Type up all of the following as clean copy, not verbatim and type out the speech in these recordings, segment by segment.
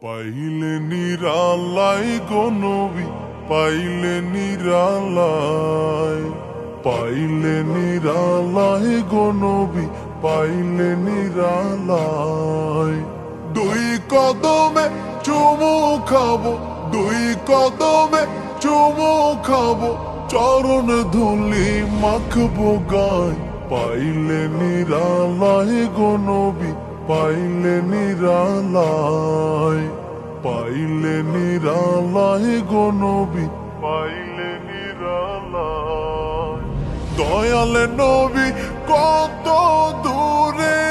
পাইলে নিরালাই গো নবী, পাইলে নিরালাই, পাইলে নিরালাই গো নবী, পাইলে নিরালাই। দুই কদমে চুমু খাবো, দুই কদমে চুমু খাবো, চরণ ধুলি মাখবো গায়। পাইলে নিরালাই গো নবী, পাইলে নিরালাই, পাইলে নিরালাই গো নবী, পাইলে নিরালাই। দয়াল নবী কত দূরে,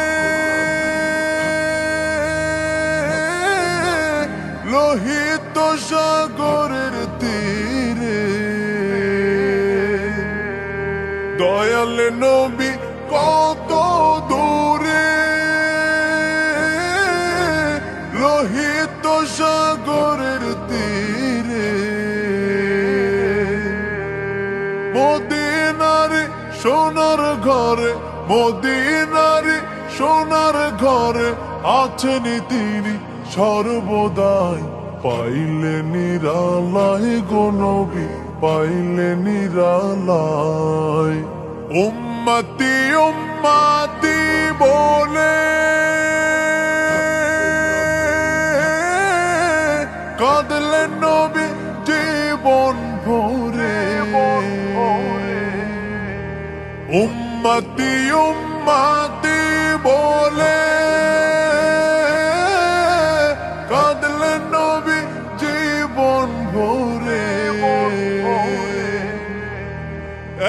লোহিত সাগরের তীরে। দয়াল নবী কত দূরে, লোহিত সাগরের তীরে। মদিনার সোনার ঘরে, মদিনার সোনার ঘরে আছেন তিনি সর্বদাই। পাইলে নিরালাই গো নবী, পাইলে নিরালাই। উম্মতি উম্মতি বলে কাঁদলেন নবী জীবন ভরে। উম্মতি উম্মতি বলে কাঁদলেন নবী জীবন ভরে।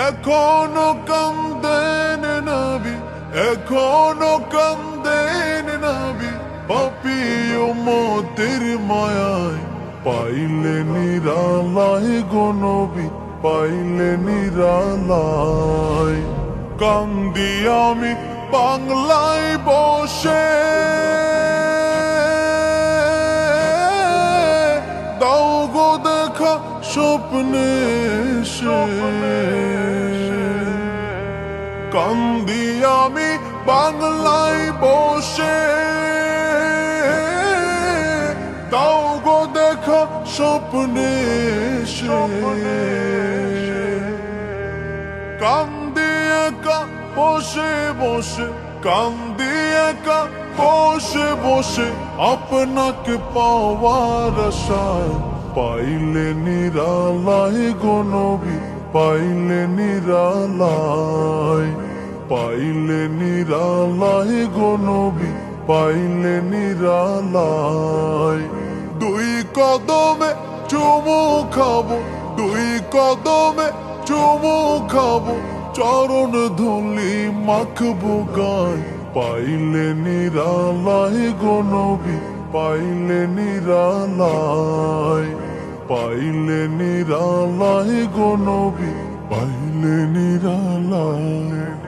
এখনো কাঁদেন নবী, এখনো কাঁদেন নবী, পাপী উম্মতের মায়ায়। পাইলে নিরালাই গো নবী, পাইলে নিরালাই। কান্দি আমি বাংলায় বসে, দাও গো দেখা স্বপ্নে এসে। কান্দি আমি বাংলায় বসে, দাও গো দেখা স্বপ্নে এসে। কান্দি একা বসে বসে, কান্দি একা বসে বসে, আপনাকে পাওয়ার আশায়। পাইলে নিরালাই গো নবী, পাইলে নিরালাই, পাইলে নিরালাই গো নবী, পাইলে নিরালাই। দুই কদমে চুমু খাবো, দুই কদমে চুমু খাবো, চরণ ধুলি মাখবো গায়। পাইলে নিরালাই গো নবী, পাইলে নিরালাই, পাইলে নিরালাই গো নবী, পাইলে নিরালাই।